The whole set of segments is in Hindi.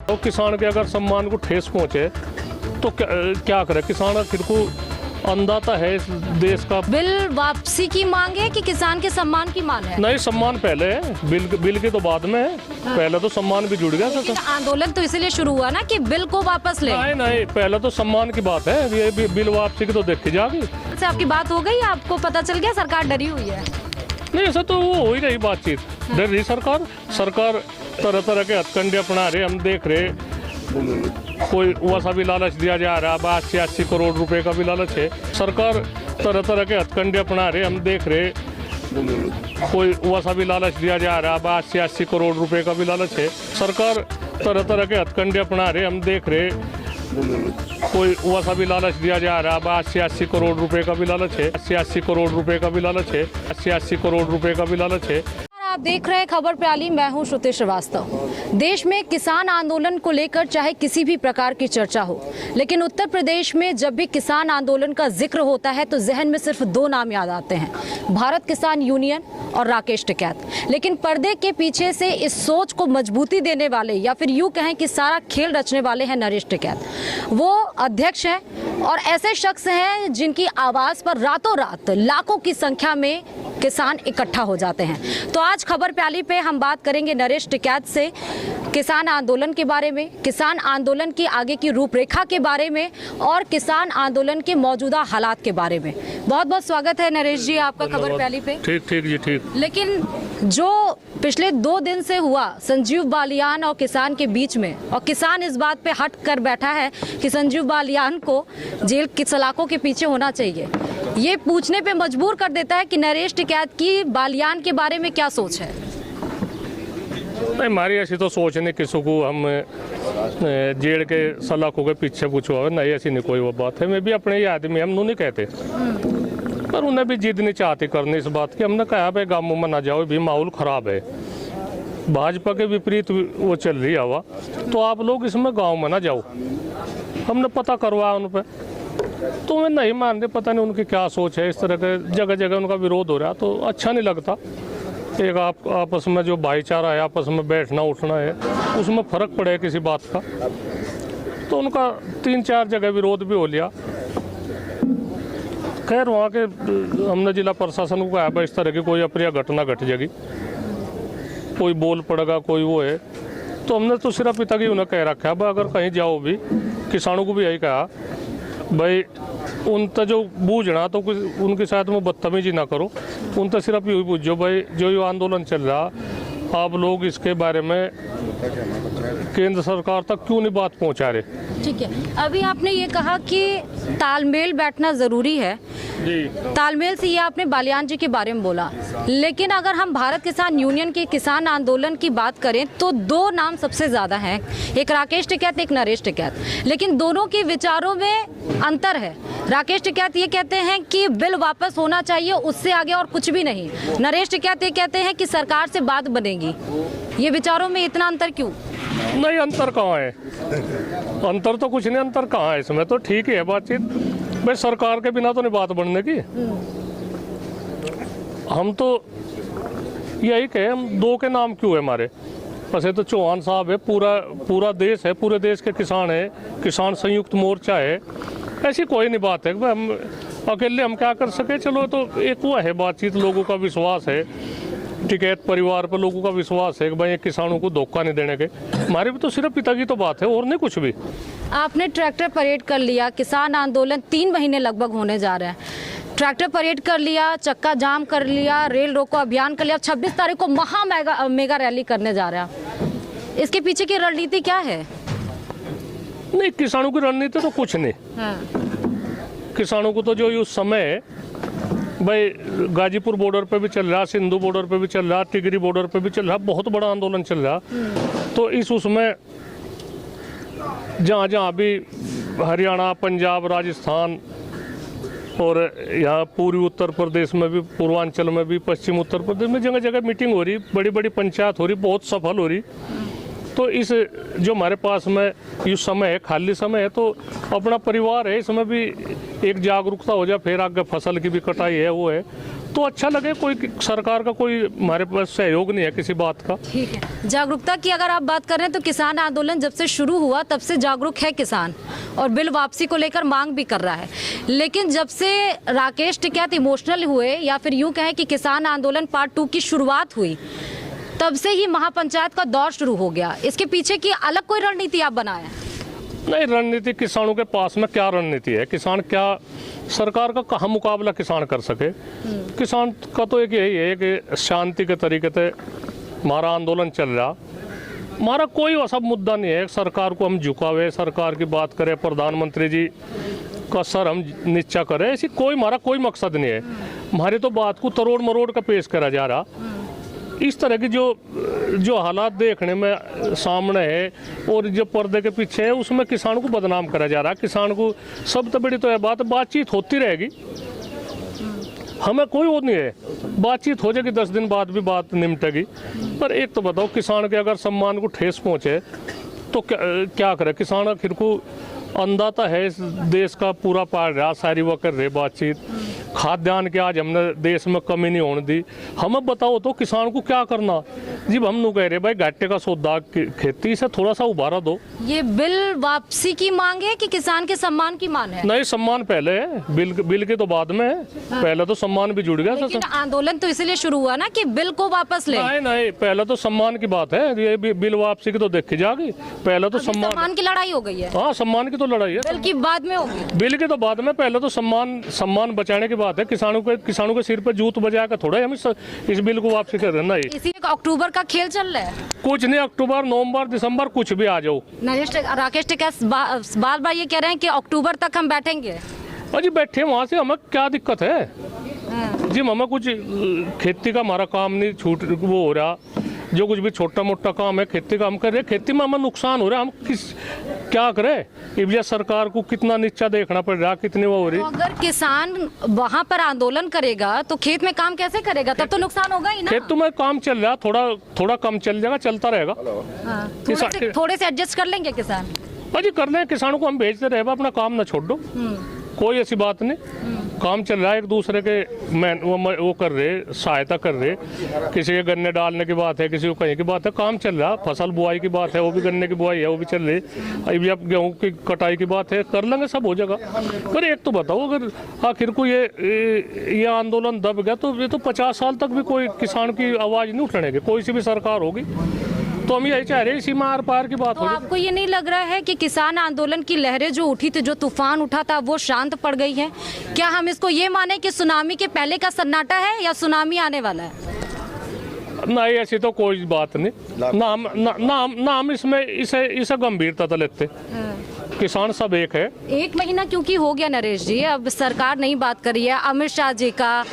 तो किसान के अगर सम्मान को ठेस पहुंचे तो क्या करे किसान? आखिर को अन्नदाता है इस देश का। बिल वापसी की मांग है कि किसान के सम्मान की मांग है? नहीं, सम्मान पहले है, बिल के तो बाद में है। पहले तो सम्मान भी जुड़ गया। लेकिन आंदोलन तो इसलिए शुरू हुआ ना कि बिल को वापस ले। नहीं, पहले तो सम्मान की बात है, ये बिल वापसी की तो देखी जाएगी। से आपकी बात हो गई, आपको पता चल गया सरकार डरी हुई है? नहीं, ऐसा तो वो हो ही रही बातचीत। डर रही सरकार तरह तरह के हथकंडे अपना रहे, हम देख रहे। कोई वैसा भी लालच दिया जा रहा है, 80 करोड़ रुपए का भी लालच है। सरकार तरह तरह के हथकंडे अपना रहे, हम देख रहे। कोई वैसा भी लालच दिया जा रहा है, 80 करोड़ रुपए का भी लालच है। सरकार तरह तरह के हथकंडे अपना रहे, हम देख रहे। कोई वैसा भी लालच दिया जा रहा है, 80 करोड़ रुपए का भी लालच है। 80 करोड़ रुपए का भी लालच है। 80 करोड़ रुपए का भी लालच है। आप देख रहे हैं खबर प्याली, मैं हूं श्रुति श्रीवास्तव। देश में किसान आंदोलन को लेकर चाहे किसी भी प्रकार की चर्चा हो, लेकिन उत्तर प्रदेश में जब भी किसान आंदोलन का जिक्र होता है तो जहन में सिर्फ दो नाम याद आते हैं, भारत किसान यूनियन और राकेश टिकैत। लेकिन पर्दे के पीछे से इस सोच को मजबूती देने वाले, या फिर यूं कहें कि सारा खेल रचने वाले हैं नरेश टिकैत। वो अध्यक्ष हैं और ऐसे शख्स हैं जिनकी आवाज पर रातों रात लाखों की संख्या में किसान इकट्ठा हो जाते हैं। तो आज खबर प्याली पे हम बात करेंगे नरेश टिकैत से किसान आंदोलन के बारे में, किसान आंदोलन की आगे की रूपरेखा के बारे में और किसान आंदोलन के मौजूदा हालात के बारे में। बहुत बहुत स्वागत है नरेश जी आपका खबर प्याली पे। ठीक जी, ठीक। लेकिन जो पिछले 2 दिन से हुआ संजीव बालियान और किसान के बीच में, और किसान इस बात पे हट कर बैठा है कि संजीव बालियान को जेल की सलाखों के पीछे होना चाहिए, ये पूछने पे मजबूर कर देता है कि नरेश टिकैत की बालियान के बारे में क्या सोच है? नहीं, हमारी ऐसी तो सोच नहीं किसी को हम जेल के सलाखों के पीछे पूछो, नहीं ऐसी नहीं कोई वो बात है। मैं भी अपने ही आदमी, हम नहीं कहते, पर उन्हें भी जिद नहीं चाहती करनी इस बात की। हमने कहा भाई गाँव में ना जाओ, भी माहौल खराब है, भाजपा के विपरीत वो चल रही हवा, तो आप लोग इसमें गाँव में ना जाओ। हमने पता करवाया उन पर, तो मैं नहीं मानते, पता नहीं उनकी क्या सोच है। इस तरह के जगह जगह उनका विरोध हो रहा तो अच्छा नहीं लगता। एक आपस में जो भाईचारा है, आपस में बैठना उठना है, उसमें फ़र्क पड़े किसी बात का। तो उनका 3-4 जगह विरोध भी हो लिया। खैर वहाँ के हमने जिला प्रशासन को कहा इस तरह की कोई अप्रिय घटना घट जाएगी, कोई बोल पड़ेगा, कोई वो है, तो हमने तो सिर्फ पिता की उन्हें कह रखा है अगर कहीं जाओ भी, किसानों को भी यही कहा भाई उन तक जो बूझना तो कुछ उनके साथ में बदतमीजी ना करो, उन तक सिर्फ यही पूछो भाई जो ये आंदोलन चल रहा आप लोग इसके बारे में केंद्र सरकार तक क्यों नहीं बात पहुंचा रहे। ठीक है, अभी आपने ये कहा कि तालमेल बैठना ज़रूरी है जी। तालमेल से ये आपने बालियान जी के बारे में बोला, लेकिन अगर हम भारत किसान यूनियन के किसान आंदोलन की बात करें तो 2 नाम सबसे ज़्यादा हैं, एक राकेश टिकैत, एक नरेश टिकैत। लेकिन दोनों के विचारों में अंतर है। राकेश टिकैत ये कहते हैं कि बिल वापस होना चाहिए, उससे आगे और कुछ भी नहीं। नरेश टिकैत ये कहते हैं कि सरकार से बात बनेगी। ये विचारों में इतना अंतर क्यों? नहीं, अंतर कहाँ है? अंतर तो कुछ नहीं, अंतर कहाँ है इसमें? तो ठीक ही है बातचीत भाई, सरकार के बिना तो नहीं बात बनने की। हम तो यही कहे, हम 2 के नाम क्यों है हमारे? वैसे तो चौहान साहब है, पूरा देश है, पूरे देश के किसान है, किसान संयुक्त मोर्चा है, ऐसी कोई नहीं बात है भाई हम अकेले हम क्या कर सके। चलो तो एक वो है बातचीत, लोगों का विश्वास है, टिकैत परिवार पर लोगों का विश्वास है कि भाई किसानों को धोखा नहीं देने के। हमारे भी तो सिर्फ पिता की तो बात है और नहीं कुछ भी। आपने ट्रैक्टर परेड कर लिया, किसान आंदोलन 3 महीने लगभग होने जा रहे हैं, ट्रैक्टर परेड कर लिया, चक्का जाम कर लिया, रेल रोको अभियान कर लिया, 26 तारीख को मेगा रैली करने जा रहे हैं। इसके पीछे की रणनीति क्या है? नहीं, किसानों की रणनीति तो कुछ नहीं। किसानों को तो जो उस समय भाई गाजीपुर बॉर्डर पे भी चल रहा, सिंधु बॉर्डर पे भी चल रहा, टिगरी बॉर्डर पे भी चल रहा, बहुत बड़ा आंदोलन चल रहा। तो उसमें जहाँ जहाँ भी हरियाणा, पंजाब, राजस्थान और यहाँ पूर्वी उत्तर प्रदेश में भी, पूर्वांचल में भी, पश्चिम उत्तर प्रदेश में जगह जगह मीटिंग हो रही, बड़ी बड़ी पंचायत हो रही, बहुत सफल हो रही। तो इस जो हमारे पास में ये समय है, खाली समय है, तो अपना परिवार है, इसमें भी एक जागरूकता हो जाए, फिर आगे फसल की भी कटाई है वो है, तो अच्छा लगे। कोई सरकार का कोई हमारे पास सहयोग नहीं है किसी बात का। ठीक है, जागरूकता की अगर आप बात कर रहे हैं तो किसान आंदोलन जब से शुरू हुआ तब से जागरूक है किसान और बिल वापसी को लेकर मांग भी कर रहा है। लेकिन जब से राकेश टिकैत इमोशनल हुए या फिर यूं कहें कि किसान आंदोलन पार्ट 2 की शुरुआत हुई, तब से ही महापंचायत का दौर शुरू हो गया। इसके पीछे की अलग कोई रणनीति आप बनाए? नहीं, रणनीति किसानों के पास में क्या रणनीति है? किसान क्या, सरकार का कहाँ मुकाबला किसान कर सके? किसान का तो एक यही है कि शांति के तरीके से हमारा आंदोलन चल रहा। हमारा कोई ऐसा मुद्दा नहीं है सरकार को हम झुकावे, सरकार की बात करें, प्रधानमंत्री जी का सर हम नीचा करें, ऐसी कोई हमारा कोई मकसद नहीं है। हमारी तो बात को तरोड़ मरोड़ का पेश करा जा रहा। इस तरह की जो हालात देखने में सामने है और जो पर्दे के पीछे है, उसमें किसान को बदनाम करा जा रहा है। किसान को सबसे बड़ी तो यह बातचीत होती रहेगी, हमें कोई वो नहीं है, बातचीत हो जाएगी, 10 दिन बाद भी बात निपटेगी। पर एक तो बताओ, किसान के अगर सम्मान को ठेस पहुँचे तो क्या करे किसान? आखिर को अंदाता है इस देश का पूरा पार रहा, सारी वो कर रहे बातचीत। खाद्यान्न के आज हमने देश में कमी नहीं होने दी। हमें बताओ तो किसान को क्या करना? जी हम नु कह रहे भाई घाटे का सौदा, खेती से थोड़ा सा उबारा दो। ये बिल वापसी की मांग है कि किसान के सम्मान की मांग है? नहीं, सम्मान पहले है, बिल के तो बाद में है। पहले तो सम्मान भी जुड़ गया। लेकिन आंदोलन तो इसलिए शुरू हुआ ना कि बिल को वापस ले। नहीं, पहले तो सम्मान की बात है। ये बिल वापसी की तो देखी जाएगी, पहले तो सम्मान की लड़ाई हो गई है। हाँ, सम्मान की तो लड़ाई है, बिल की बाद में होगी। बिल के तो बाद में, पहले तो सम्मान बचाने की बात है। किसानों के सिर पे जूत बजा कर थोड़ा हम इस बिल को वापसी कर रहे हैं। इसी अक्टूबर का खेल चल रहा है। कुछ नहीं, अक्टूबर, नवंबर, दिसंबर कुछ भी आ जाओ। राकेश टिकैत बार बार ये कह रहे हैं कि अक्टूबर तक हम बैठेंगे। अजी बैठे वहाँ से, हमें क्या दिक्कत है जी? हमें कुछ खेती का हमारा काम नहीं छूट वो हो रहा। जो कुछ भी छोटा मोटा काम है खेती का हम कर रहे। खेती में हमें नुकसान हो रहा है, हम क्या करें? ये सरकार को कितना नीचा देखना पड़ रहा, कितनी वो हो रही। तो अगर किसान वहाँ पर आंदोलन करेगा तो खेत में काम कैसे करेगा? तब तो नुकसान होगा ही ना। खेत में काम चल रहा, थोड़ा कम चल जाएगा, चलता रहेगा। थोड़े से एडजस्ट कर लेंगे किसान। अजी कर लें, किसानों को हम भेजते रहे, अपना काम ना छोड़ दो, कोई ऐसी बात नहीं। काम चल रहा है, एक दूसरे के वो कर रहे, सहायता कर रहे। किसी के गन्ने डालने की बात है, किसी को कहीं की बात है, काम चल रहा। फसल बुआई की बात है, वो भी गन्ने की बुआई है, वो भी चल रही। अभी अब गेहूँ की कटाई की बात है, कर लेंगे, सब हो जाएगा। पर एक तो बताओ, अगर आखिर को ये आंदोलन दब गया तो ये तो 50 साल तक भी कोई किसान की आवाज़ नहीं उठने की, कोई सी भी सरकार होगी। तो हम यही चाह रहे हैं, इसी में आर पार की बात तो होगी। आपको ये नहीं लग रहा है कि किसान आंदोलन की लहरें जो उठी थी, जो तूफान उठा था, वो शांत पड़ गई है? क्या हम इसको ये माने कि सुनामी के पहले का सन्नाटा है या सुनामी आने वाला है? नहीं, ऐसी तो कोई बात नहीं। ना हम इसमें इसे गंभीरता तो लेते। किसान सब एक है। 1 महीना क्योंकि हो गया नरेश जी, अब सरकार नहीं बात कर रही है। अमित शाह जी का,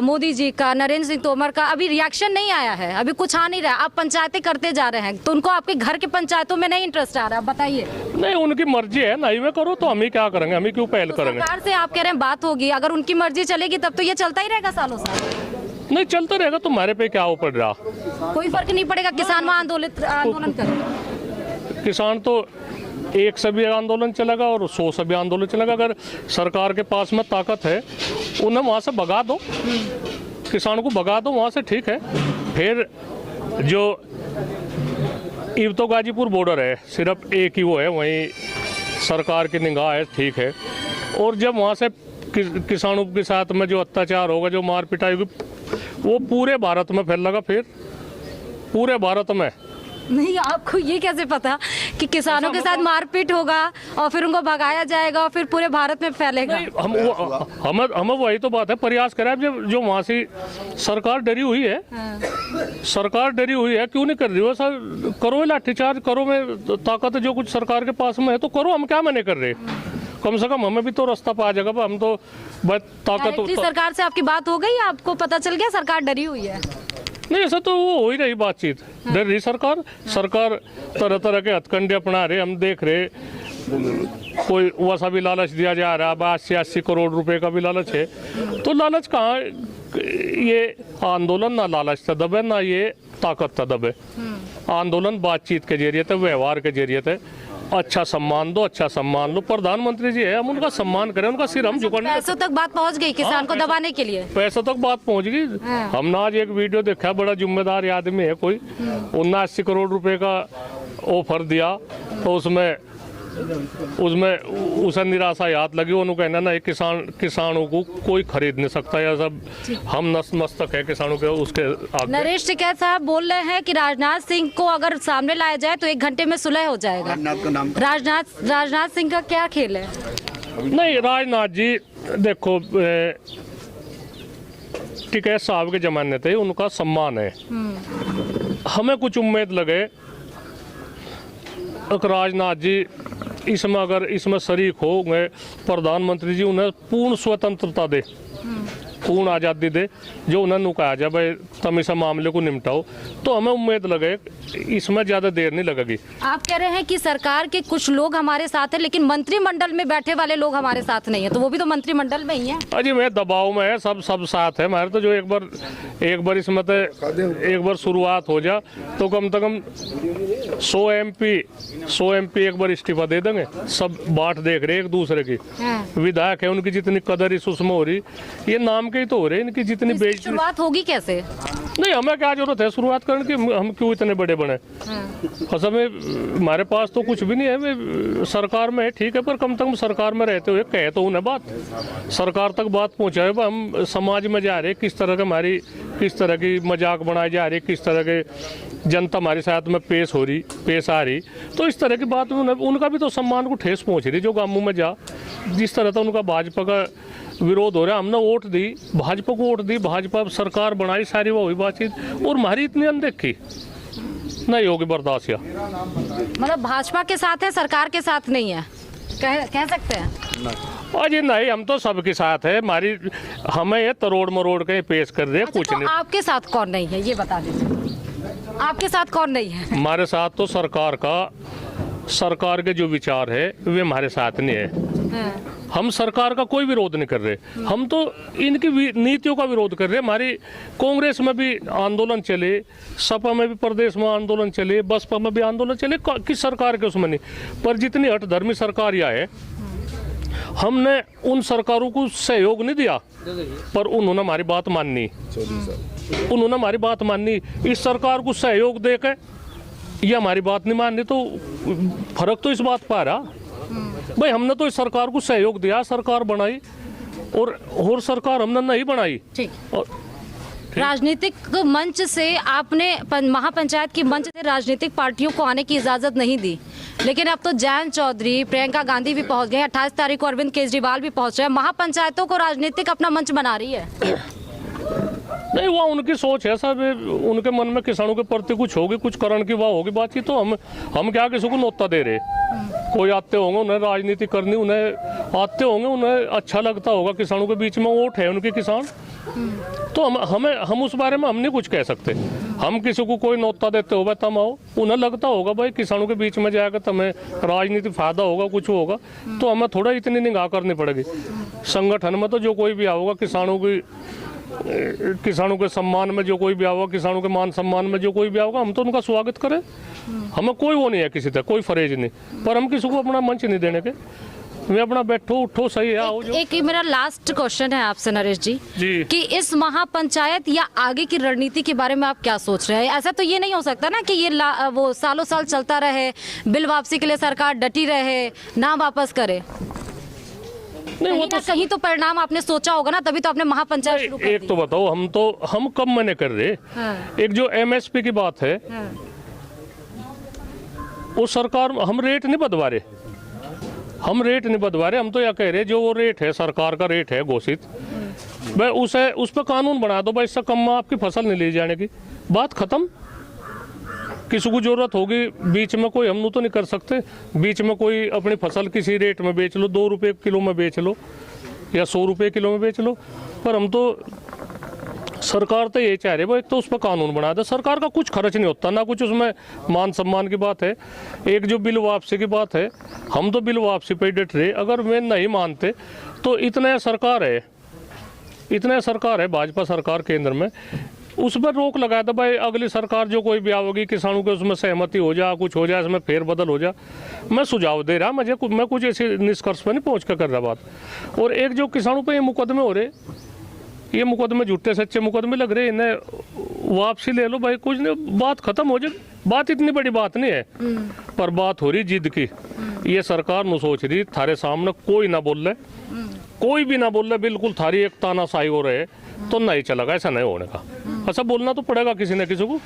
मोदी जी का, नरेंद्र सिंह तोमर का अभी रिएक्शन नहीं आया है, अभी कुछ आ नहीं रहा। आप पंचायतें करते जा रहे हैं तो उनको आपके घर के पंचायतों में नहीं इंटरेस्ट आ रहा, बताइए। नहीं, उनकी मर्जी है, नहीं में करो तो हम ही क्या करेंगे, हम ही क्यों पहल करेंगे? सरकार से आप कह रहे हैं बात होगी, अगर उनकी मर्जी चलेगी तब तो ये चलता ही रहेगा सालों साल। नहीं चलता रहेगा तो हमारे पे क्या हो पड़ रहा? कोई फर्क नहीं पड़ेगा, किसान वहाँ आंदोलन करे। किसान तो 1 से भी आंदोलन चलेगा और 100 से भी आंदोलन चलेगा। अगर सरकार के पास में ताकत है, उन्हें वहाँ से भगा दो, किसान को भगा दो वहाँ से, ठीक है। फिर जो इब तो गाजीपुर बॉर्डर है, सिर्फ एक ही वो है, वहीं सरकार की निगाह है, ठीक है। और जब वहाँ से किसानों के साथ में जो अत्याचार होगा, जो मार पिटाई होगी, वो पूरे भारत में फैलेगा। फिर पूरे भारत में। नहीं, आपको ये कैसे पता कि किसानों के साथ मारपीट होगा और फिर उनको भगाया जाएगा और फिर पूरे भारत में फैलेगा? हम वही तो बात है, प्रयास करें। जो वहाँ से सरकार डरी हुई है, सरकार डरी हुई है, क्यों नहीं कर रही हो? सर करो, लाठीचार्ज करो, में ताकत जो कुछ सरकार के पास में है तो करो, हम क्या मैंने कर रहे? कम से कम हमें भी तो रास्ता पा जाएगा। हम तो बस ताकत। सरकार से आपकी बात हो गई, आपको पता चल गया सरकार डरी हुई है? नहीं, ऐसा तो वो हो ही रही बातचीत, डर रही सरकार तरह तरह के हथकंडे अपना रहे, हम देख रहे। कोई वैसा भी लालच दिया जा रहा है, 80 करोड़ रुपए का भी लालच है। तो लालच कहाँ, ये आंदोलन ना लालच था दबे, ना ये ताकत था दबे। आंदोलन बातचीत के जरिए थे, व्यवहार के जरिए थे। अच्छा सम्मान दो, अच्छा सम्मान लो। प्रधानमंत्री जी है, हम उनका सम्मान करें, उनका सिर हम झुकाने। पैसों तक बात पहुंच गई किसान को दबाने के लिए। पैसों तक बात पहुंच गई। हमने आज एक वीडियो देखा, बड़ा जिम्मेदार आदमी है कोई, 79 करोड़ रुपए का ऑफर दिया, तो उसमें उसे निराशा याद लगी। उन्होंने कहना नहीं, किसानों को कोई खरीद नहीं सकता, या सब हम नतमस्तक है किसानों के उसके आगे। नरेश टिकैत साहब बोल रहे हैं कि राजनाथ सिंह को अगर सामने लाया जाए तो 1 घंटे में सुलह हो जाएगा। राजनाथ सिंह का क्या खेल है? नहीं, राजनाथ जी देखो, टिकैत साहब के जमाने थे, उनका सम्मान है। हमें कुछ उम्मीद लगे राजनाथ जी इसमें, अगर इसमें शरीक हो गए, प्रधानमंत्री जी उन्हें पूर्ण स्वतंत्रता दे, पूर्ण आज़ादी दे, जो उन्हें कहा जाए भाई तुम इस मामले को निपटाओ, तो हमें उम्मीद लगे इसमें ज़्यादा देर नहीं लगेगी। आप कह रहे हैं कि सरकार के कुछ लोग हमारे साथ हैं, लेकिन मंत्रिमंडल में बैठे वाले लोग हमारे साथ नहीं है, तो वो भी तो मंत्रिमंडल में ही है। अजी मैं दबाव में है, सब साथ है हमारे, तो जो एक बार इसमें तो एक बार शुरुआत हो जा तो कम से कम 100 एमपी एक बार इस्तीफा दे देंगे। सब बात देख रहे एक दूसरे की, विधायक है, उनकी जितनी कदर इस उसमें हो रही, ये नाम के ही तो हो रहे, इनकी जितनी बेइज्जती। शुरुआत होगी कैसे? नहीं, हमें क्या जरूरत है शुरुआत करने की, हम क्यों इतने बड़े बने? असल में हमारे पास तो कुछ भी नहीं है, मैं सरकार में है ठीक है, पर कम से कम सरकार में रहते हुए कहे तो उन्हें बात सरकार तक बात पहुंचाए। हम समाज में जा रहे, किस तरह की मजाक बनाई जा रही, किस तरह के जनता हमारे साथ में पेश आ रही, तो इस तरह की बात में उनका भी तो सम्मान को ठेस पहुंच रही। जो गांवों में जा जिस तरह था उनका भाजपा का विरोध हो रहा है, हमने वोट दी, भाजपा को वोट दी, भाजपा सरकार बनाई, सारी वो हुई बातचीत, और हमारी इतनी अनदेखी नहीं होगी बर्दाश्त। या मतलब भाजपा के साथ है, सरकार के साथ नहीं है, कह सकते हैं? अजी नहीं, हम तो सबके साथ है, हमें ये तरोड़ मरोड़ के पेश कर रहे हैं। कुछ नहीं। आपके साथ कौन नहीं है ये बता दीजिए, आपके साथ कौन नहीं है? हमारे साथ तो सरकार के जो विचार है वे हमारे साथ नहीं है। हम सरकार का कोई विरोध नहीं कर रहे, हम तो इनकी नीतियों का विरोध कर रहे हैं। हमारी कांग्रेस में भी आंदोलन चले, सपा में भी प्रदेश में आंदोलन चले, बसपा में भी आंदोलन चले, किस सरकार के उसमें नहीं, पर जितनी हठधर्मी सरकार यह है, हमने उन सरकारों को सहयोग नहीं दिया, पर उन्होंने हमारी बात माननी। इस सरकार को सहयोग देकर ये हमारी बात नहीं माननी, तो फर्क तो इस बात पर आ रहा भाई, हमने तो इस सरकार को सहयोग दिया, सरकार बनाई, और सरकार हमने नहीं बनाई। ठीक। राजनीतिक मंच से आपने महापंचायत की मंच से राजनीतिक पार्टियों को आने की इजाजत नहीं दी, लेकिन अब तो जयंत चौधरी, प्रियंका गांधी भी पहुंच गए, 28 तारीख को अरविंद केजरीवाल भी पहुंच रहे हैं। महापंचायतों को राजनीतिक अपना मंच बना रही है। नहीं, वो उनकी सोच है सब, उनके मन में किसानों के प्रति कुछ होगी, कुछ करण की वाह होगी बातचीत, तो हम क्या किसी को नोता दे रहे? कोई आते होंगे, उन्हें राजनीति करनी, उन्हें आते होंगे, उन्हें अच्छा लगता होगा, किसानों के बीच में वोट है उनके किसान, तो हम उस बारे में हम नहीं कुछ कह सकते। हम किसी को कोई नोता देते हो तुम आओ, उन्हें लगता होगा भाई किसानों के बीच में जाएगा तुम्हें राजनीति फायदा होगा, कुछ होगा, तो हमें थोड़ा इतनी निगाह करनी पड़ेगी। संगठन में तो जो कोई भी आओगा, किसानों के सम्मान में जो कोई भी आओगा, किसानों के मान सम्मान में जो कोई भी आओगा, हम तो उनका स्वागत करें। हमें कोई वो नहीं है, किसी तक कोई फरेज नहीं, पर हम किसी को अपना मंच नहीं देने के। मैं अपना बैठो उठो सही है, आओ जो। एक मेरा लास्ट क्वेश्चन है आपसे नरेश जी कि इस महापंचायत या आगे की रणनीति के बारे में आप क्या सोच रहे हैं? ऐसा तो ये नहीं हो सकता ना कि ये वो सालों साल चलता रहे, बिल वापसी के लिए सरकार डटी रहे, ना वापस करे। नहीं, वो तो कहीं तो परिणाम आपने सोचा होगा ना, तभी तो आपने महापंचायत शुरू कर दी। एक तो बताओ, हम कब मने कर रहे? एक जो MSP की बात है, वो सरकार, हम रेट नहीं बदवा रहे, हम तो यह कह रहे जो वो रेट है, सरकार का रेट है घोषित, भाई उस पर कानून बना दो भाई, इससे कम में आपकी फसल नहीं ली जाने की, बात खत्म। किसी को जरूरत होगी, बीच में कोई हम तो नहीं कर सकते, बीच में कोई अपनी फसल किसी रेट में बेच लो, 2 रुपये किलो में बेच लो या 100 रुपये किलो में बेच लो, पर हम तो सरकार तो ये चाह रहे भाई, एक तो उस पर कानून बना दे, सरकार का कुछ खर्च नहीं होता, ना कुछ उसमें मान सम्मान की बात है। एक जो बिल वापसी की बात है, हम तो बिल वापसी पे डट रहे, अगर वे नहीं मानते तो इतने सरकार है भाजपा सरकार केंद्र में, उस पर रोक लगा दो भाई, अगली सरकार जो कोई भी आओगी किसानों के उसमें सहमति हो जा, कुछ हो जाए, इसमें फेरबदल हो जा। मैं सुझाव दे रहा, मैं कुछ ऐसे निष्कर्ष पर नहीं पहुँच कर रहा बात। और एक जो किसानों पर ये मुकदमे हो रहे, ये मुकदमे झूठे सच्चे मुकदमे लग रहे, इन्हें वापसी ले लो भाई, कुछ नहीं, बात खत्म हो जाए। बात इतनी बड़ी बात नहीं है, पर बात हो रही जिद की। ये सरकार न सोच रही थारे सामने कोई ना बोल रहे, कोई भी ना बोल रहे, बिल्कुल थारी एक तानाशाही हो रहे तो नहीं चलेगा, ऐसा नहीं होने का। ऐसा बोलना तो पड़ेगा किसी न किसी को।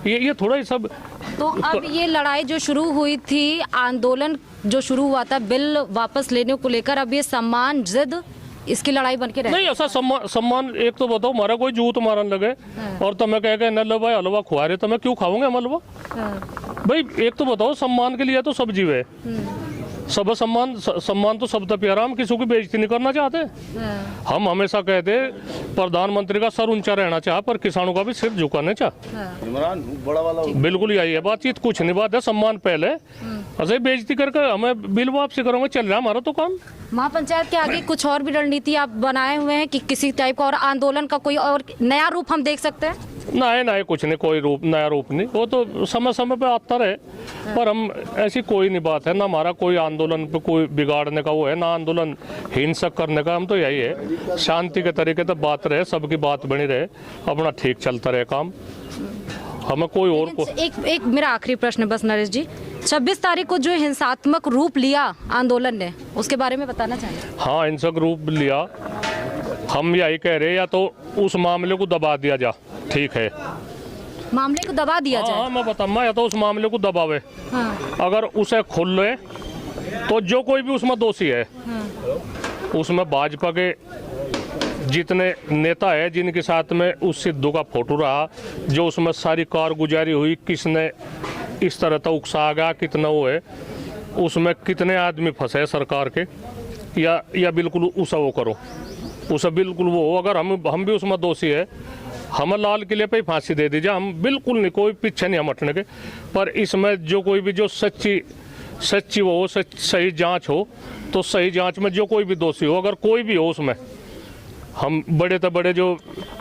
ये थोड़ा ही सब। तो अब ये लड़ाई जो शुरू हुई थी, आंदोलन जो शुरू हुआ था बिल वापस लेने को लेकर, अब ये सम्मान जिद इसकी लड़ाई बन के रहे। नहीं, ऐसा सम्मान एक तो बताओ, हमारा कोई जूत मारन लगे और तुम्हें कह गए न भाई हलवा खुआ रहे, तो मैं क्यों खाऊंगा हम हलवा? भाई एक तो बताओ, सम्मान के लिए तो सब जीव है, सब सम्मान तो सब तक प्यारा, हम किसी की बेइज्जती नहीं करना चाहते। हम हमेशा कहते प्रधानमंत्री का सर ऊंचा रहना चाह, पर किसानों का भी सिर झुकाने चाह। बड़ा वाला बिल्कुल यही है बातचीत, कुछ नहीं बात है, सम्मान पहले। ऐसे बेइज्जती करके हमें बिल वापसी करोगे, चल रहा हमारा तो काम। महापंचायत के आगे कुछ और भी रणनीति आप बनाए हुए हैं कि किसी टाइप का और आंदोलन का कोई और नया रूप हम देख सकते हैं? नहीं, कुछ नहीं, कोई नया रूप नहीं, वो तो समय समय पे आता रहे। पर हम ऐसी कोई नहीं बात है, ना हमारा कोई आंदोलन पे कोई बिगाड़ने का वो है, ना आंदोलन हिंसक करने का। हम तो यही है, शांति के तरीके से बात रहे, सबकी बात बनी रहे, अपना ठीक चलता रहे काम, हमें कोई और को। एक मेरा आखिरी प्रश्न बस नरेश जी, 26 तारीख को जो हिंसात्मक रूप लिया आंदोलन ने, उसके बारे में बताना चाहेंगे? हाँ, हिंसक रूप लिया, हम यही कह रहे, या तो उस मामले को दबा दिया जा, ठीक है, मामले को दबा दिया जाए। हाँ, मैं बताऊँ, या तो उस मामले को दबावे। अगर उसे खोले तो जो कोई भी उसमें दोषी है, उसमें भाजपा के जितने नेता है जिनके साथ में उस सिद्धू का फोटो रहा, जो उसमें सारी कारगुजारी हुई, किसने इस तरह तक उकसा गया, कितना वो है, उसमें कितने आदमी फंसे सरकार के, या बिल्कुल उसे वो करो, उसे बिल्कुल वो, अगर हम भी उसमें दोषी है, हमें लाल किले पे ही फांसी दे दीजिए, हम बिल्कुल नहीं, कोई पीछे नहीं हम हटने के। पर इसमें जो कोई भी जो सच्ची वो सही जांच हो, तो सही जांच में जो कोई भी दोषी हो, अगर कोई भी हो उसमें, हम बड़े तो बड़े जो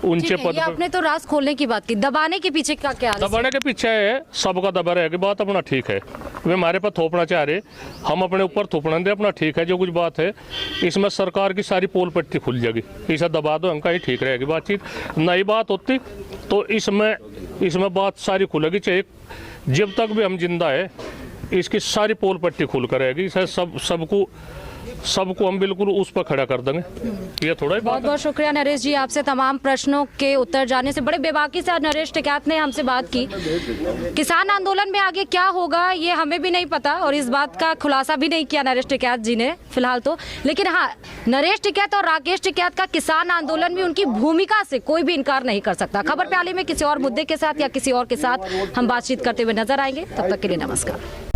ऊंचे पद पर। आपने तो राज खोलने की बात की, दबाने के पीछे का क्या? दबाने के पीछे है, सबका दबा रहे कि बात अपना ठीक है, वे हमारे पर थोपना चाह रहे, हम अपने ऊपर थोपना दे, अपना ठीक है जो कुछ बात है, इसमें सरकार की सारी पोल पट्टी खुल जाएगी, इसे दबा दो, हमका ही ठीक रहेगी बातचीत। नई बात होती तो इसमें बात सारी खुलेगी, चाहे जब तक भी हम जिंदा है, इसकी सारी पोल पट्टी खुल कर रहेगी, इसे सबको हम बिल्कुल उस पर खड़ा कर देंगे। ये थोड़ा ही बहुत बहुत शुक्रिया नरेश जी, आपसे तमाम प्रश्नों के उत्तर जाने से बड़े बेबाकी से नरेश टिकैत ने हमसे बात की। किसान आंदोलन में आगे क्या होगा ये हमें भी नहीं पता, और इस बात का खुलासा भी नहीं किया नरेश टिकैत जी ने फिलहाल तो। लेकिन हाँ, नरेश टिकैत और राकेश टिकैत का किसान आंदोलन में उनकी भूमिका से कोई भी इनकार नहीं कर सकता। खबर प्याली में किसी और मुद्दे के साथ या किसी और के साथ हम बातचीत करते हुए नजर आएंगे, तब तक के लिए नमस्कार।